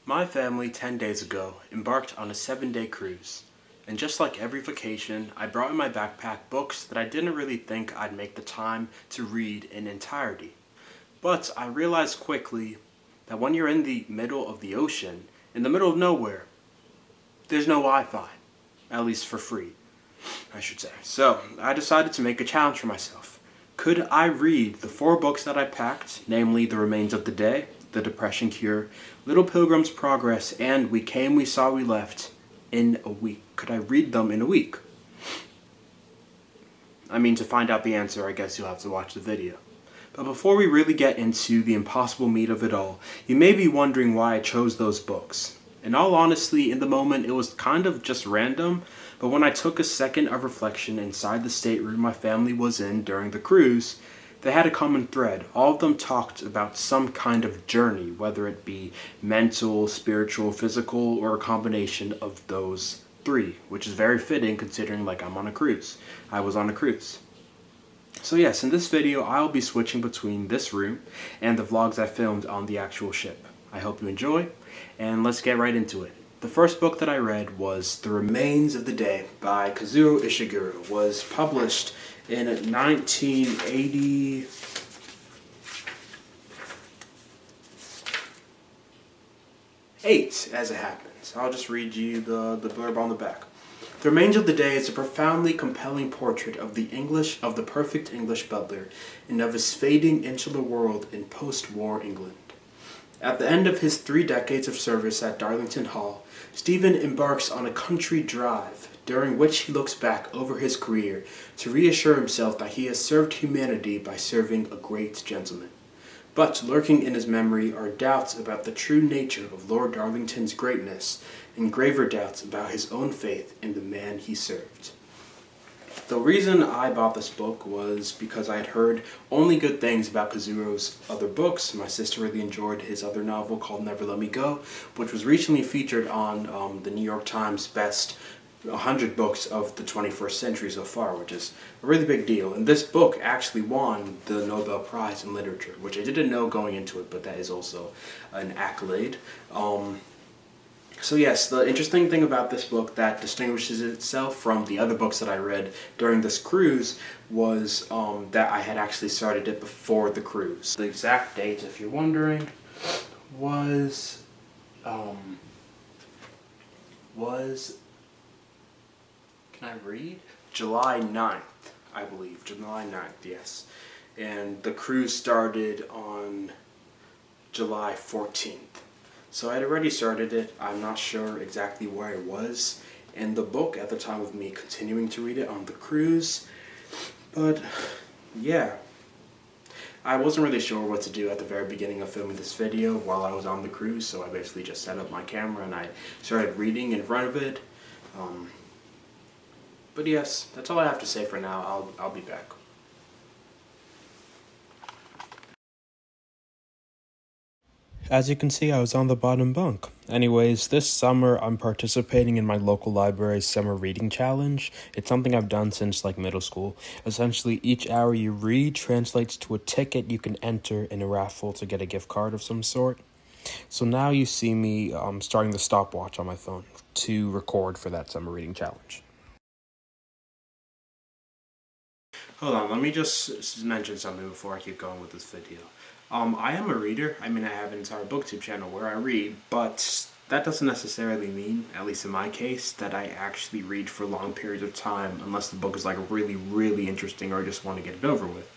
My family 10 days ago embarked on a 7-day cruise, and just like every vacation, I brought in my backpack books that I didn't really think I'd make the time to read in entirety. But I realized quickly that when you're in the middle of the ocean, in the middle of nowhere, there's no Wi-Fi, at least for free, I should say. So I decided to make a challenge for myself. Could I read the 4 books that I packed, namely The Remains of the Day, The Depression Cure, Little Pilgrim's Progress, and We Came, We Saw, We Left, in a week? Could I read them in a week? I mean, to find out the answer, I guess you'll have to watch the video. But before we really get into the impossible meat of it all, you may be wondering why I chose those books. In all honesty, in the moment, it was kind of just random, but when I took a second of reflection inside the stateroom my family was in during the cruise, they had a common thread. All of them talked about some kind of journey, whether it be mental, spiritual, physical, or a combination of those 3, which is very fitting considering I'm on a cruise. I was on a cruise. So yes, in this video, I'll be switching between this room and the vlogs I filmed on the actual ship. I hope you enjoy, and let's get right into it. The first book that I read was The Remains of the Day by Kazuo Ishiguro. It was published in 1988, as it happens. I'll just read you the blurb on the back. The Remains of the Day is a profoundly compelling portrait of the perfect English butler, and of his fading insular world in post-war England. At the end of his 3 decades of service at Darlington Hall, Stephen embarks on a country drive, during which he looks back over his career to reassure himself that he has served humanity by serving a great gentleman. But lurking in his memory are doubts about the true nature of Lord Darlington's greatness, and graver doubts about his own faith in the man he served. The reason I bought this book was because I had heard only good things about Kazuo's other books. My sister really enjoyed his other novel called Never Let Me Go, which was recently featured on the New York Times Best 100 Books of the 21st Century so far, which is a really big deal. And this book actually won the Nobel Prize in Literature, which I didn't know going into it, but that is also an accolade. So yes, the interesting thing about this book that distinguishes itself from the other books that I read during this cruise was that I had actually started it before the cruise. The exact date, if you're wondering, was can I read? July 9th, I believe. July 9th, yes. And the cruise started on July 14th. So I had already started it. I'm not sure exactly where I was in the book at the time of me continuing to read it on the cruise. But yeah, I wasn't really sure what to do at the very beginning of filming this video while I was on the cruise, so I basically just set up my camera and I started reading in front of it. But yes, that's all I have to say for now. I'll be back. As you can see, I was on the bottom bunk. Anyways, this summer I'm participating in my local library's summer reading challenge. It's something I've done since middle school. Essentially, each hour you read translates to a ticket you can enter in a raffle to get a gift card of some sort. So now you see me starting the stopwatch on my phone to record for that summer reading challenge. Hold on, let me just mention something before I keep going with this video. I am a reader. I mean, I have an entire booktube channel where I read, but that doesn't necessarily mean, at least in my case, that I actually read for long periods of time unless the book is really, really interesting or I just want to get it over with.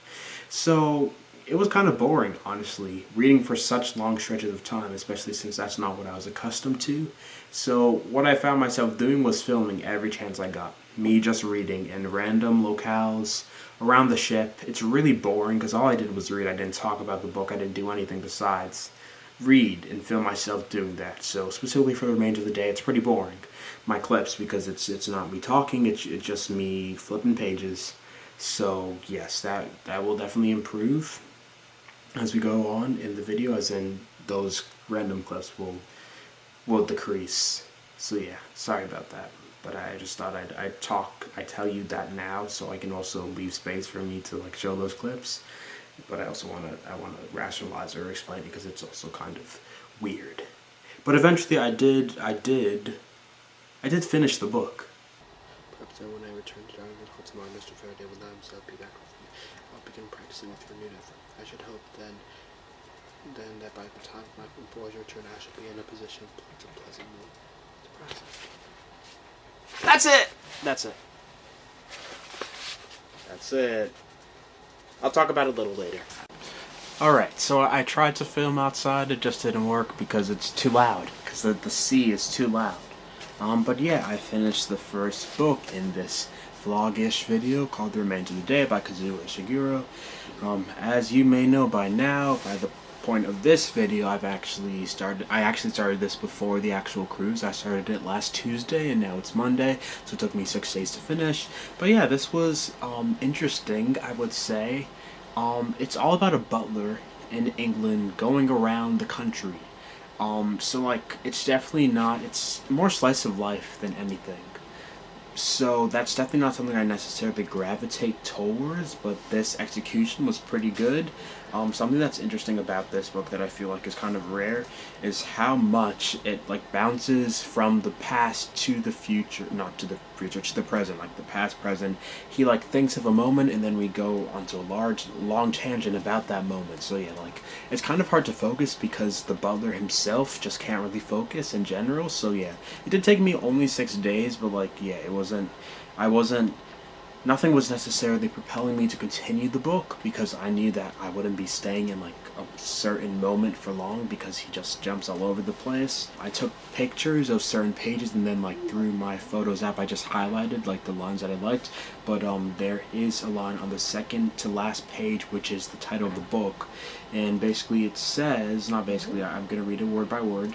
So it was kind of boring, honestly, reading for such long stretches of time, especially since that's not what I was accustomed to. So what I found myself doing was filming every chance I got. Me just reading in random locales around the ship. It's really boring because all I did was read. I didn't talk about the book. I didn't do anything besides read and film myself doing that. So specifically for The Remains of the Day, it's pretty boring. My clips, because it's not me talking, it's just me flipping pages. So yes, that will definitely improve as we go on in the video, as in those random clips will decrease. So yeah, sorry about that. But I just thought I'd tell you that now so I can also leave space for me to show those clips. But I also want to rationalize or explain it because it's also kind of weird. But eventually I did finish the book. Perhaps then when I return to dining hall tomorrow, Mr. Faraday will let himself be back with me. I'll begin practicing with your new effort. I should hope then that by the time my boys return, I should be in a position to pleasantly surprise them. That's it! That's it. That's it. I'll talk about it a little later. Alright, so I tried to film outside, it just didn't work because it's too loud. Because the sea is too loud. But yeah, I finished the first book in this vlog-ish video called The Remains of the Day by Kazuo Ishiguro. As you may know by now, by the point of this video, I actually started this before the actual cruise. I started it last Tuesday and now it's Monday, so it took me 6 days to finish. But yeah, this was interesting, I would say. It's all about a butler in England going around the country. So like, it's definitely not, it's more slice of life than anything. So that's definitely not something I necessarily gravitate towards, but this execution was pretty good. Something that's interesting about this book that I feel like is kind of rare is how much it like bounces from the past to the future, not to the future, to the present, like the past, present. He like thinks of a moment and then we go onto a long tangent about that moment. So yeah, like it's kind of hard to focus because the butler himself just can't really focus in general. So yeah, it did take me only 6 days, but like yeah, nothing was necessarily propelling me to continue the book because I knew that I wouldn't be staying in like a certain moment for long because he just jumps all over the place. I took pictures of certain pages and then like through my Photos app I just highlighted like the lines that I liked, but there is a line on the second to last page which is the title of the book, and basically it says, not basically, I'm gonna read it word by word.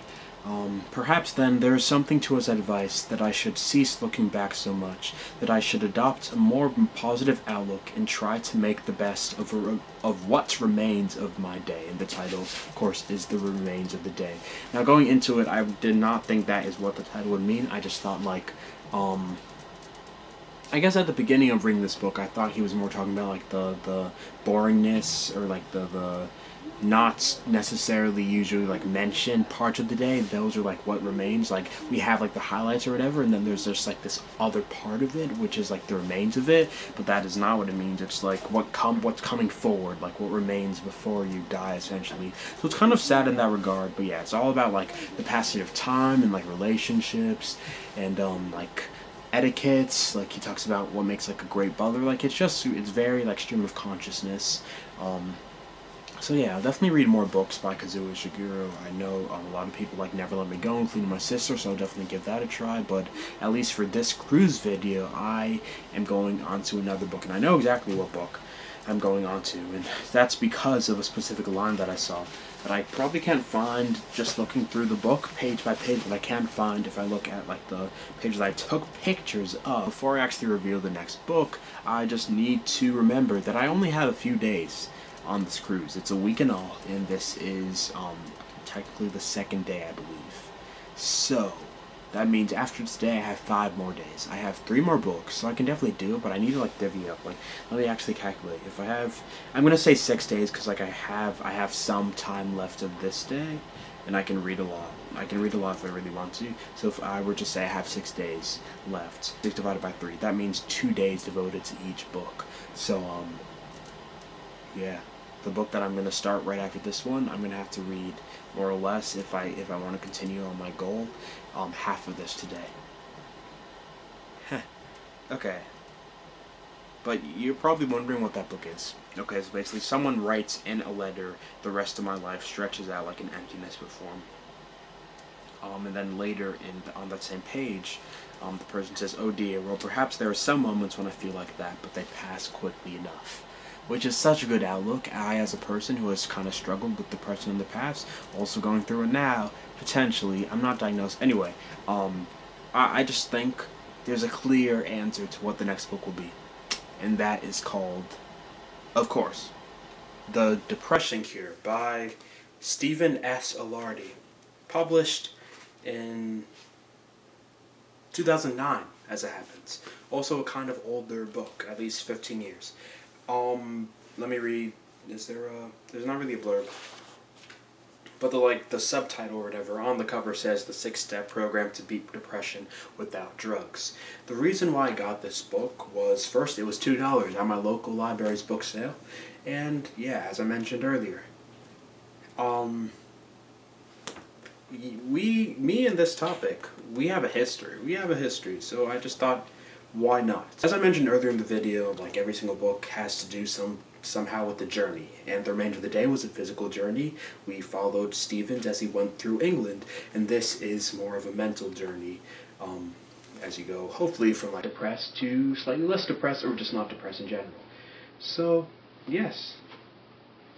Perhaps then there is something to his advice that I should cease looking back so much, that I should adopt a more positive outlook and try to make the best of what remains of my day. And the title, of course, is The Remains of the Day. Now going into it, I did not think that is what the title would mean. I just thought like, I guess at the beginning of reading this book, I thought he was more talking about like the boringness or like the not necessarily usually like mentioned parts of the day. Those are like what remains. Like we have like the highlights or whatever, and then there's just like this other part of it which is like the remains of it, but that is not what it means. It's like what's coming forward, like what remains before you die essentially. So it's kind of sad in that regard, but yeah, it's all about like the passage of time and like relationships and like etiquettes. Like he talks about what makes like a great butler. Like it's very like stream of consciousness. So yeah, I'll definitely read more books by Kazuo Ishiguro. I know a lot of people like Never Let Me Go, including my sister, so I'll definitely give that a try. But at least for this cruise video, I am going on to another book, and I know exactly what book I'm going on to, and that's because of a specific line that I saw that I probably can't find just looking through the book page by page, but I can find if I look at like the pages I took pictures of. Before I actually reveal the next book, I just need to remember that I only have a few days on this cruise. It's a week and all, and this is technically the second day, I believe. So that means after today I have 5 more days. I have 3 more books, so I can definitely do it, but I need to like divvy up. Like, let me actually calculate. If I have, I'm gonna say 6 days because like I have some time left of this day, and I can read a lot. I can read a lot if I really want to. So if I were to say I have 6 days left, 6 divided by 3, that means 2 days devoted to each book. So yeah. The book that I'm going to start right after this one, I'm going to have to read more or less if I want to continue on my goal, half of this today. Okay. But you're probably wondering what that book is. Okay, so basically someone writes in a letter, the rest of my life stretches out like an emptiness before me. And then later on that same page, the person says, oh dear, well perhaps there are some moments when I feel like that, but they pass quickly enough. Which is such a good outlook. I, as a person who has kind of struggled with depression in the past, also going through it now, potentially, I'm not diagnosed. Anyway, I just think there's a clear answer to what the next book will be. And that is called, of course, The Depression Cure by Stephen S. Alardi. Published in 2009, as it happens. Also a kind of older book, at least 15 years. Let me read. There's not really a blurb. But the subtitle or whatever on the cover says the 6-step program to beat depression without drugs. The reason why I got this book was, first, it was $2 at my local library's book sale, and yeah, as I mentioned earlier, me and this topic, we have a history, so I just thought, why not? As I mentioned earlier in the video, like every single book has to do somehow with the journey, and the remainder of the day was a physical journey. We followed Stevens as he went through England, and this is more of a mental journey, as you go, hopefully from like depressed to slightly less depressed, or just not depressed in general. So, yes.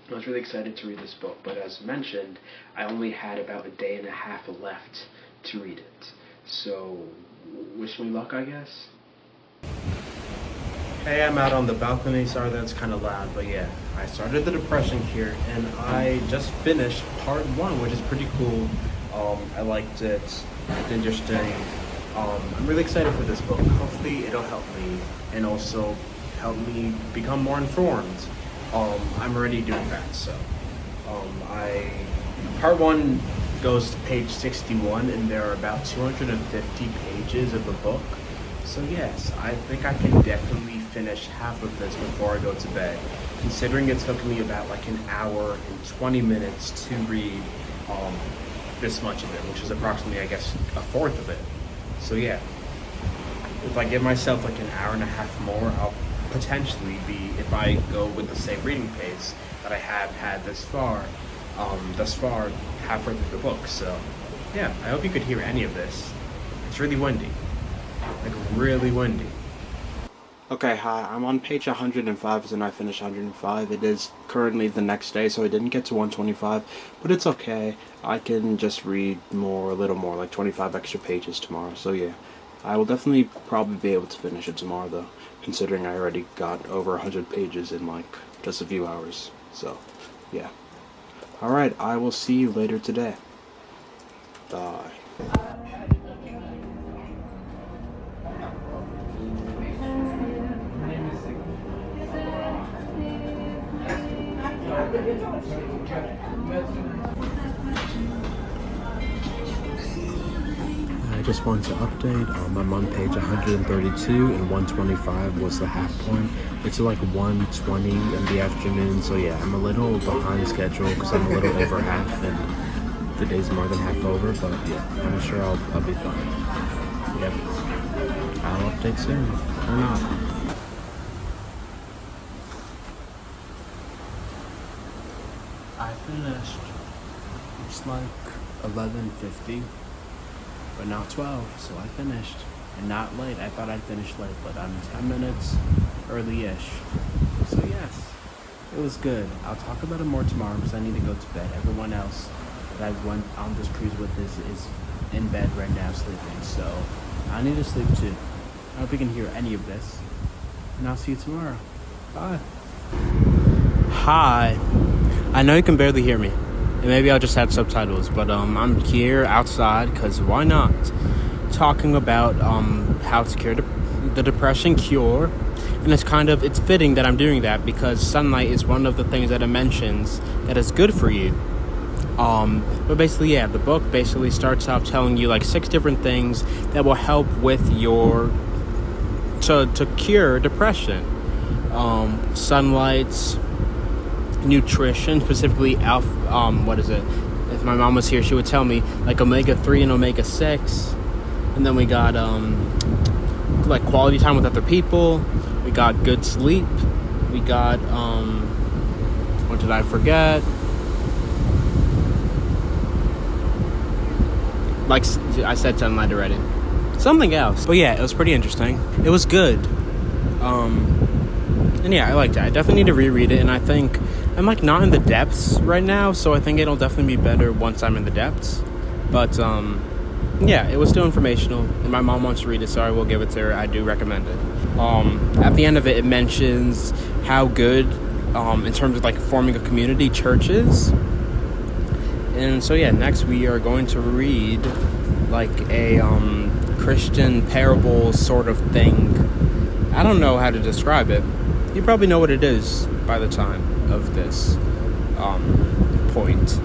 I was really excited to read this book, but as mentioned, I only had about a day and a half left to read it. So, wish me luck, I guess. Hey, I'm out on the balcony. Sorry that's kind of loud, but yeah, I started the depression cure, and I just finished part 1, which is pretty cool. I liked it. It's interesting. I'm really excited for this book. Hopefully, it'll help me, and also help me become more informed. I'm already doing that, so part 1 goes to page 61, and there are about 250 pages of the book. So yes, I think I can definitely finish half of this before I go to bed, considering it took me about like an hour and 20 minutes to read this much of it, which is approximately, I guess, a fourth of it. So yeah, if I give myself like an hour and a half more, I'll potentially be, if I go with the same reading pace that I have had thus far, halfway through the book. So yeah, I hope you could hear any of this. It's really windy, like really windy. Okay, hi, I'm on page 105, and I finished 105. It is currently the next day, so I didn't get to 125, but it's okay. I can just read a little more, like 25 extra pages tomorrow, so yeah. I will definitely probably be able to finish it tomorrow, though, considering I already got over 100 pages in, like, just a few hours. So, yeah. Alright, I will see you later today. Bye. I just wanted to update. I'm on page 132, and 125 was the half point. It's like 1:20 in the afternoon, so yeah, I'm a little behind schedule because I'm a little over half, and the day's more than half over, but yeah, I'm sure I'll be fine. Yep. I'll update soon, or not. I finished. It's like 11:50. But not 12, so I finished. And not late. I thought I'd finish late, but I'm 10 minutes early-ish. So yes, it was good. I'll talk about it more tomorrow because I need to go to bed. Everyone else that I went on this cruise with is in bed right now sleeping, so I need to sleep too. I hope you can hear any of this. And I'll see you tomorrow. Bye. Hi. I know you can barely hear me. And maybe I'll just add subtitles, but I'm here outside because why not? Talking about how to cure the depression cure, and it's fitting that I'm doing that because sunlight is one of the things that it mentions that is good for you. But basically, yeah, the book basically starts off telling you like 6 different things that will help with to cure depression. Sunlight, nutrition, specifically if my mom was here, she would tell me like omega-3 and omega-6, and then we got like quality time with other people, we got good sleep, we got what did I forget, like I said sunlight already, something else, but yeah, it was pretty interesting, it was good, and yeah, I liked it. I definitely need to reread it, and I think I'm like not in the depths right now, so I think it'll definitely be better once I'm in the depths. But yeah, it was still informational, and my mom wants to read it, so I will give it to her. I do recommend it. At the end of it, it mentions how good, in terms of like forming a community, church is. And so yeah, next we are going to read like a Christian parable sort of thing. I don't know how to describe it. You probably know what it is by the time of this point.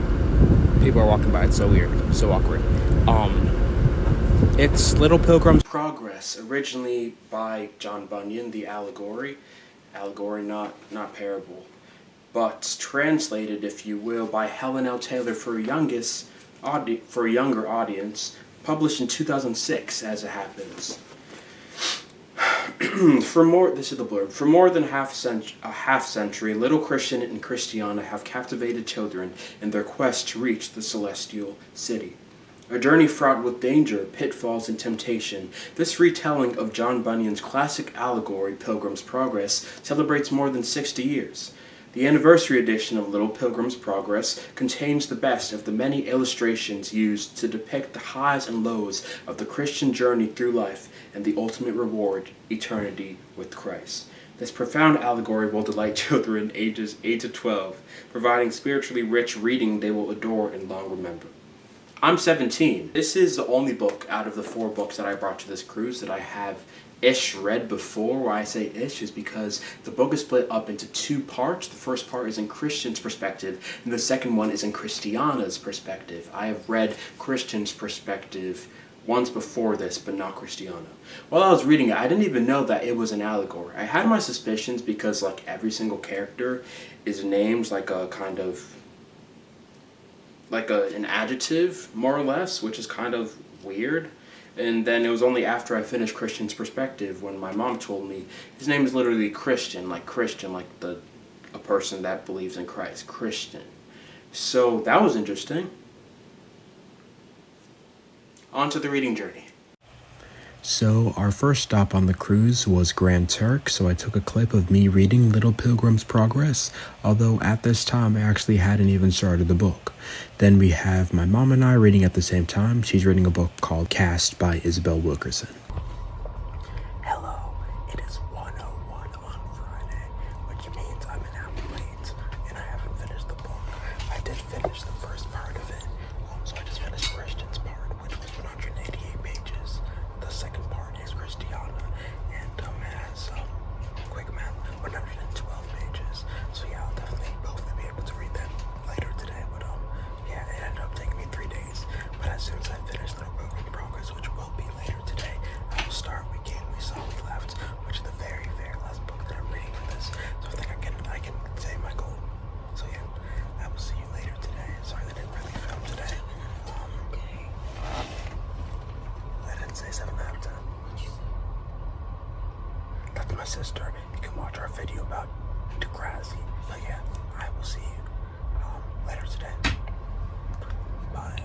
People are walking by. It's so weird. So awkward. It's Little Pilgrim's Progress, originally by John Bunyan, the allegory, not parable, but translated, if you will, by Helen L. Taylor for a younger audience, published in 2006, as it happens. This is the blurb. For more than a half century, Little Christian and Christiana have captivated children in their quest to reach the celestial city. A journey fraught with danger, pitfalls, and temptation, this retelling of John Bunyan's classic allegory, Pilgrim's Progress, celebrates more than 60 years. The anniversary edition of Little Pilgrim's Progress contains the best of the many illustrations used to depict the highs and lows of the Christian journey through life and the ultimate reward, eternity with Christ. This profound allegory will delight children ages 8 to 12, providing spiritually rich reading they will adore and long remember. I'm 17. This is the only book out of the 4 books that I brought to this cruise that I have read before. Why I say is because the book is split up into 2 parts. The first part is in Christian's perspective, and the second one is in Christiana's perspective. I have read Christian's perspective once before this, but not Christiana. While I was reading it, I didn't even know that it was an allegory. I had my suspicions because like every single character is named like a kind of an adjective, more or less, which is kind of weird. And then it was only after I finished Christian's perspective when my mom told me his name is literally Christian, like a person that believes in Christ, Christian. So that was interesting. On to the reading journey. So our first stop on the cruise was Grand Turk, so I took a clip of me reading Little Pilgrim's Progress, although at this time I actually hadn't even started the book. Then we have my mom and I reading at the same time. She's reading a book called Cast by Isabel Wilkerson. Hello, it is 1:01 on Friday, which means I'm an hour late, and I haven't finished the book. I did finish the first part of it, so I just finished Christian's part, which was 188 pages. The second part is Christiana, and has, quick math, 112 pages. So yeah, I'll definitely hopefully be able to read that later today, but yeah, it ended up taking me 3 days. But as soon as I finish Little Pilgrim's Progress, which will be later today, I will start We Came, We Saw, We Left, which is the very, very last book that I'm reading for this. So I think I can say my goal. So yeah, I will see you later today. Sorry that I didn't really film today. I didn't say 7 out of 10. That's my sister. You can watch our video about Degrassi. But yeah, I will see you later today. Bye.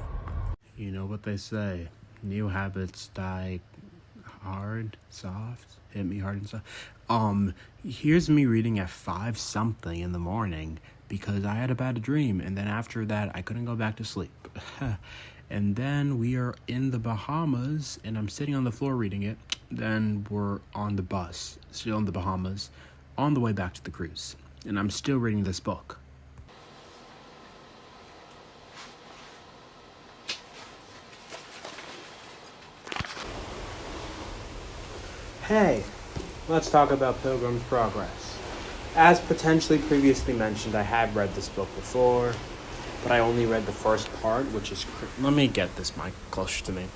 You know what they say, new habits die hard, soft, hit me hard and soft. Here's me reading at 5 something in the morning because I had a bad dream, and then after that I couldn't go back to sleep. And then we are in the Bahamas, and I'm sitting on the floor reading it. Then we're on the bus, still in the Bahamas, on the way back to the cruise, and I'm still reading this book. Hey, let's talk about Pilgrim's Progress. As potentially previously mentioned, I have read this book before, but I only read the first part, which is... Let me get this mic closer to me.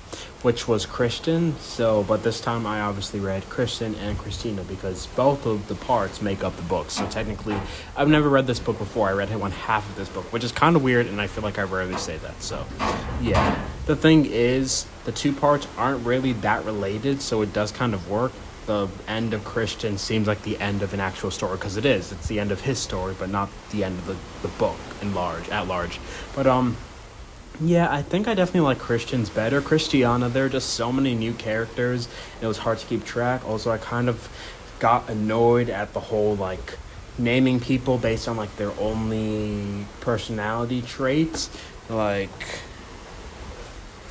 Which was Christian, but this time I obviously read Christian and Christina because both of the parts make up the book. So technically, I've never read this book before. I read one half of this book, which is kind of weird, and I feel like I rarely say that. So, yeah. The thing is, the 2 parts aren't really that related, so it does kind of work. The end of Christian seems like the end of an actual story, because it is. It's the end of his story, but not the end of the book at large. But, yeah, I think I definitely like Christian's better. Christiana, there are just so many new characters, and it was hard to keep track. Also, I kind of got annoyed at the whole, naming people based on, their only personality traits.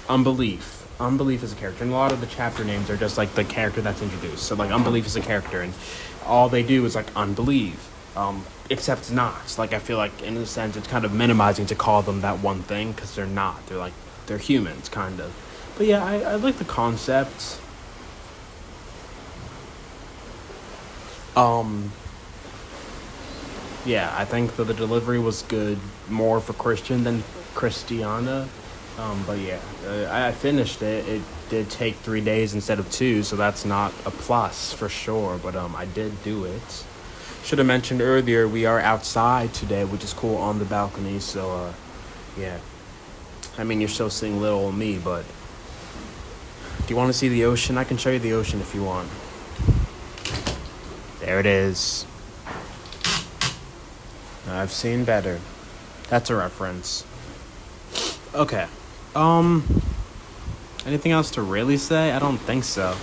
Unbelief. Unbelief is a character, and a lot of the chapter names are just the character that's introduced. So Unbelief is a character, and all they do is unbelieve, except it's not. I feel like in a sense it's kind of minimizing to call them that one thing because they're not. They're humans, kind of. But yeah, I like the concept. Yeah, I think that the delivery was good more for Christian than Christiana. But yeah, I finished it. It did take 3 days instead of 2, so that's not a plus for sure. But I did do it. Should have mentioned earlier, we are outside today, which is cool, on the balcony. So yeah. I mean, you're still seeing little old me, but do you want to see the ocean? I can show you the ocean if you want. There it is. I've seen better. That's a reference. Okay. Anything else to really say? I don't think so.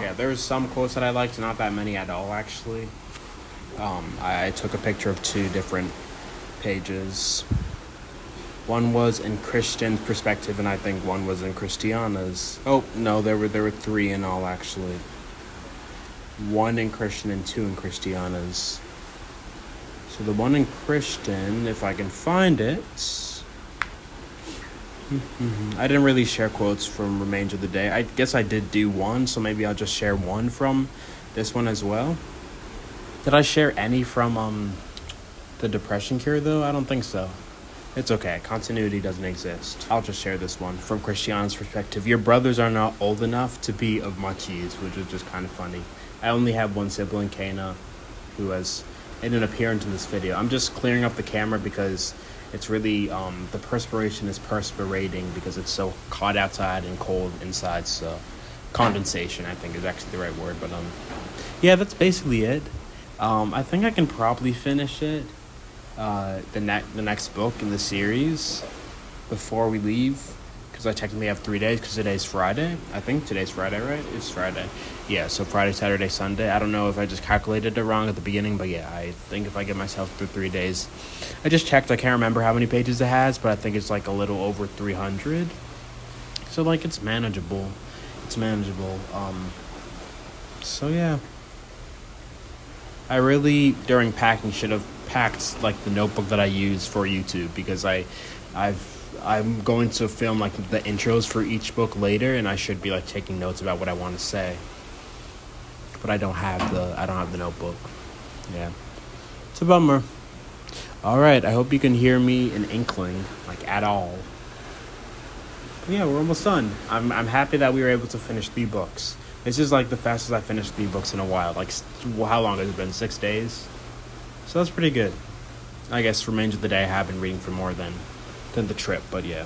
Yeah, there's some quotes that I liked, not that many at all, actually. I took a picture of 2 different pages. One was in Christian's perspective, and I think one was in Christiana's. Oh, no, there were 3 in all, actually. 1 in Christian and 2 in Christiana's. So the one in Christian, if I can find it... I didn't really share quotes from Remains of the Day. I guess I did do one, so maybe I'll just share one from this one as well. Did I share any from the Depression Cure, though? I don't think so. It's okay. Continuity doesn't exist. I'll just share this one from Christiana's perspective. Your brothers are not old enough to be of much use, which is just kind of funny. I only have one sibling, Kana, who has made an appearance in this video. I'm just clearing up the camera because it's really, the perspiration is perspirating because it's so hot outside and cold inside, so condensation, I think, is actually the right word, but, yeah, that's basically it. I think I can probably finish it, the next book in the series before we leave, because I technically have 3 days, because today's Friday. I think today's Friday, right? It's Friday. Yeah, so Friday, Saturday, Sunday. I don't know if I just calculated it wrong at the beginning, but yeah, I think if I get myself through 3 days. I just checked. I can't remember how many pages it has, but I think it's like a little over 300. So, like, it's manageable. It's manageable. So, yeah. I really, during packing, should have packed, like, the notebook that I use for YouTube, because I'm going to film, like, the intros for each book later, and I should be, like, taking notes about what I want to say. But I don't have the notebook. Yeah. It's a bummer. All right, I hope you can hear me in inkling, like, at all. But yeah, we're almost done. I'm happy that we were able to finish 3 books. This is, like, the fastest I've finished 3 books in a while. Like, how long has it been? 6 days? So that's pretty good. I guess Remains of the Day I have been reading for more than the trip, but yeah.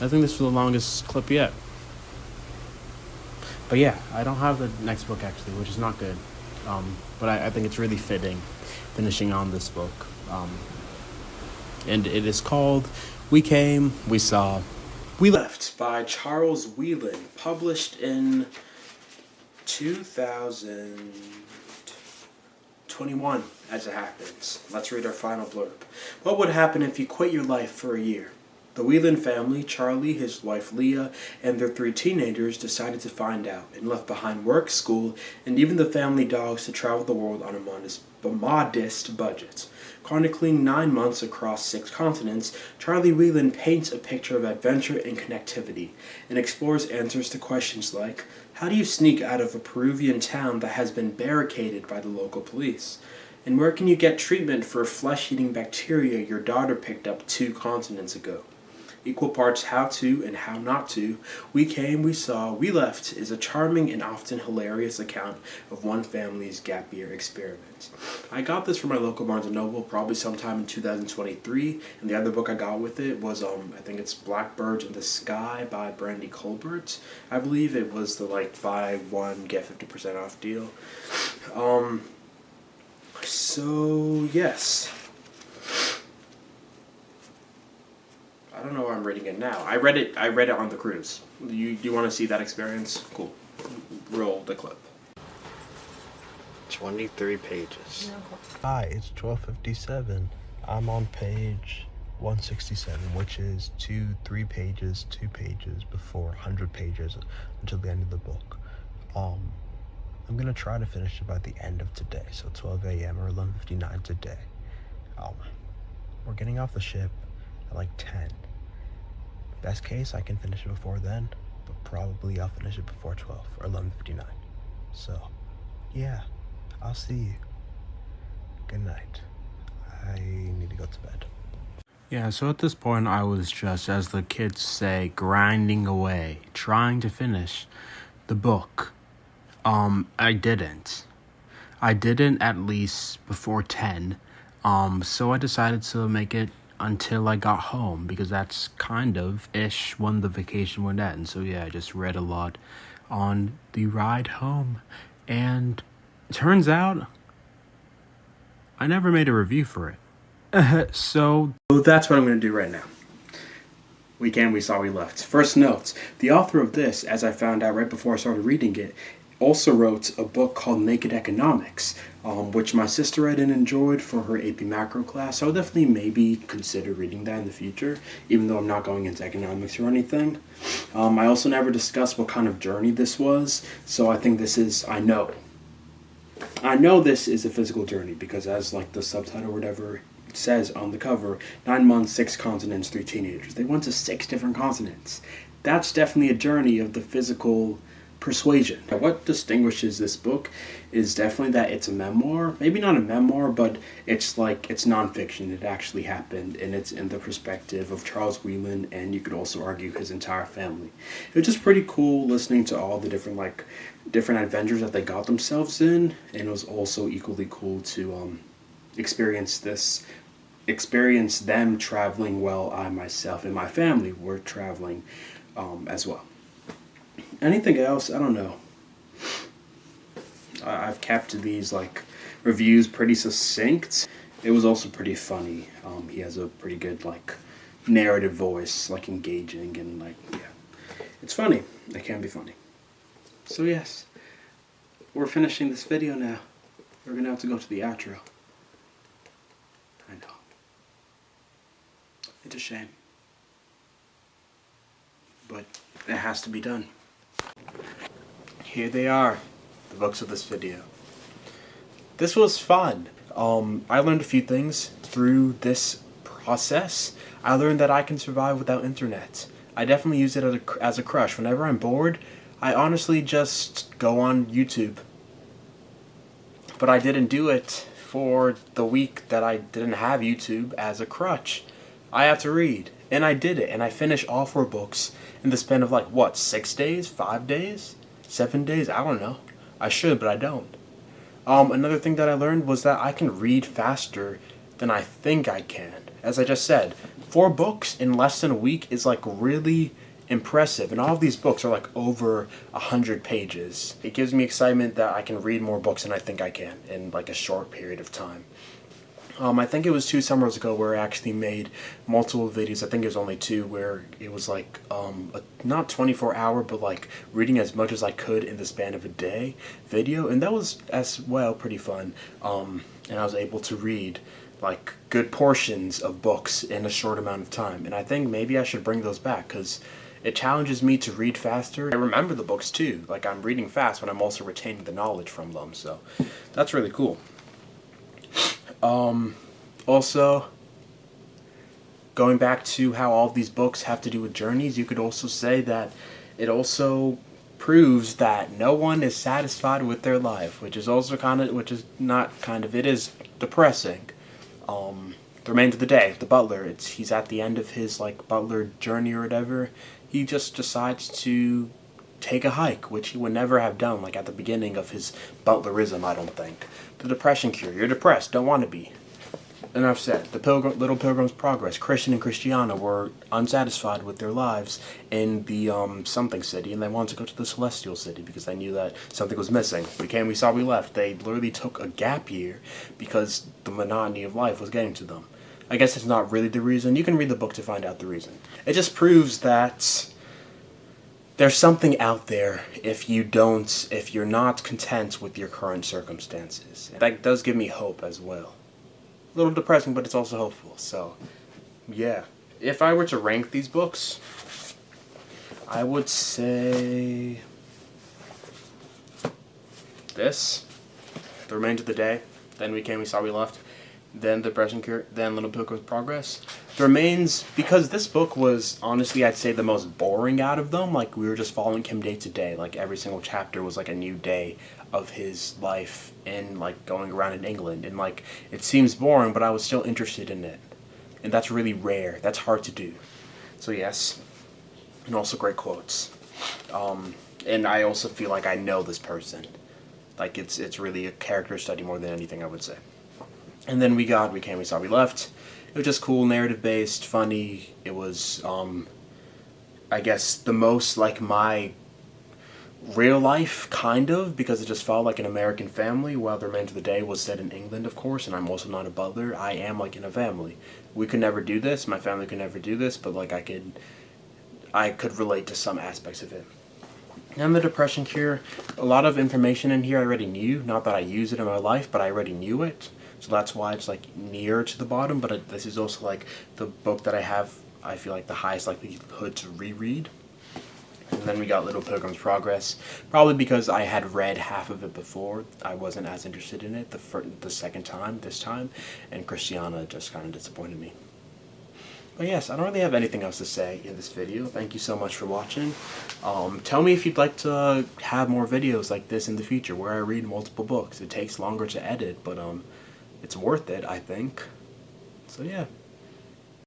I think this was the longest clip yet. But yeah, I don't have the next book, actually, which is not good. But I think it's really fitting, finishing on this book. And it is called We Came, We Saw, We Left by Charles Whelan, published in 2021, as it happens. Let's read our final blurb. What would happen if you quit your life for a year? The Whelan family, Charlie, his wife Leah, and their 3 teenagers decided to find out, and left behind work, school, and even the family dogs to travel the world on a modest budget. Chronicling 9 months across 6 continents, Charlie Whelan paints a picture of adventure and connectivity, and explores answers to questions like, how do you sneak out of a Peruvian town that has been barricaded by the local police? And where can you get treatment for a flesh-eating bacteria your daughter picked up 2 continents ago? Equal parts how to and how not to, We Came, We Saw, We Left is a charming and often hilarious account of one family's gap year experiment. I got this from my local Barnes & Noble probably sometime in 2023, and the other book I got with it was, I think it's Blackbirds in the Sky by Brandy Colbert. I believe it was the, like, buy one, get 50% off deal. So, yes. I don't know where I'm reading it now. I read it on the cruise. Do you want to see that experience? Cool. Roll the clip. 23 pages. Hi, it's 12:57. I'm on page 167, which is 2 pages before 100 pages until the end of the book. I'm gonna try to finish it by the end of today, so 12 a.m. or 11:59 today. We're getting off the ship at like 10. Best case, I can finish it before then, but probably I'll finish it before 12 or 11:59. So, yeah. I'll see you. Good night. I need to go to bed. Yeah, so at this point, I was just, as the kids say, grinding away, trying to finish the book. I didn't. I didn't at least before 10. So I decided to make it until I got home, because that's kind of ish when the vacation would end. So yeah, I just read a lot on the ride home. And it turns out I never made a review for it. So that's what I'm going to do right now. We Came, We Saw, We Left. First notes. The author of this, as I found out right before I started reading it, also wrote a book called Naked Economics, which my sister read and enjoyed for her AP Macro class. So I'll definitely maybe consider reading that in the future, even though I'm not going into economics or anything. I also never discussed what kind of journey this was, so I think this is, I know this is a physical journey, because as like the subtitle or whatever says on the cover, 9 months, 6 continents, 3 teenagers. They went to 6 different continents. That's definitely a journey of the physical persuasion. What distinguishes this book is definitely that it's a memoir. Maybe not a memoir, but it's nonfiction. It actually happened, and it's in the perspective of Charles Whelan, and you could also argue his entire family. It was just pretty cool listening to all the different adventures that they got themselves in, and it was also equally cool to experience them traveling while I myself and my family were traveling as well. Anything else? I don't know. I've kept these reviews pretty succinct. It was also pretty funny. He has a pretty good narrative voice, engaging, and yeah. It's funny. It can be funny. So yes, we're finishing this video now. We're gonna have to go to the outro. I know. It's a shame. But it has to be done. Here they are, the books of this video. This was fun. I learned a few things through this process. I learned that I can survive without internet. I definitely use it as a crush. Whenever I'm bored, I honestly just go on YouTube. But I didn't do it for the week that I didn't have YouTube as a crutch. I had to read, and I did it, and I finished all 4 books in the span of 6 days, 5 days, 7 days, I don't know. I should, but I don't. Another thing that I learned was that I can read faster than I think I can. As I just said, 4 books in less than a week is really impressive, and all of these books are over 100 pages. It gives me excitement that I can read more books than I think I can in a short period of time. I think it was 2 summers ago where I actually made multiple videos. I think it was only 2, where it was not 24-hour, but reading as much as I could in the span of a day video, and that was as well pretty fun. And I was able to read good portions of books in a short amount of time, and I think maybe I should bring those back, because it challenges me to read faster. I remember the books too. I'm reading fast, but I'm also retaining the knowledge from them, so that's really cool. Also, going back to how all of these books have to do with journeys, you could also say that it also proves that no one is satisfied with their life, which is also it is depressing. The remainder of the day, the butler, he's at the end of his butler journey or whatever. He just decides to take a hike, which he would never have done at the beginning of his butlerism, I don't think. The depression cure. You're depressed, don't want to be. Enough said. The Little Pilgrim's Progress. Christian and Christiana were unsatisfied with their lives in the something city, and they wanted to go to the celestial city because they knew that something was missing. We Came, We Saw, We Left. They literally took a gap year because the monotony of life was getting to them. I guess it's not really the reason. You can read the book to find out the reason. It just proves that there's something out there if you're not content with your current circumstances. That does give me hope as well. A little depressing, but it's also hopeful. So, yeah. If I were to rank these books, I would say this, The Remainder of the Day, Then We Came, We Saw, We Left, then Depression Cure, then Little Pilgrim's Progress. The remains, because this book was honestly, I'd say, the most boring out of them. Like, we were just following him day to day. Like, every single chapter was like a new day of his life and like going around in England. And like, it seems boring, but I was still interested in it. And that's really rare. That's hard to do. So yes, and also great quotes. And I also feel like I know this person. Like, it's really a character study more than anything, I would say. And then we came, we saw, we left. It was just cool, narrative-based, funny. It was, I guess, the most like my real life, kind of, because it just felt like an American family, while The Remains of the Day was set in England, of course, and I'm also not a butler. I am, like, in a family. We could never do this, my family could never do this, but, like, I could relate to some aspects of it. And the Depression Cure, a lot of information in here I already knew. Not that I use it in my life, but I already knew it. So that's why it's like near to the bottom, but this is also like the book that I have, I feel like, the highest likelihood to reread. And then we got Little Pilgrim's Progress, probably because I had read half of it before. I wasn't as interested in it the second time, this time, and Christiana just kind of disappointed me. But yes, I don't really have anything else to say in this video. Thank you so much for watching. Tell me if you'd like to have more videos like this in the future, where I read multiple books. It takes longer to edit, but it's worth it, I think. So yeah.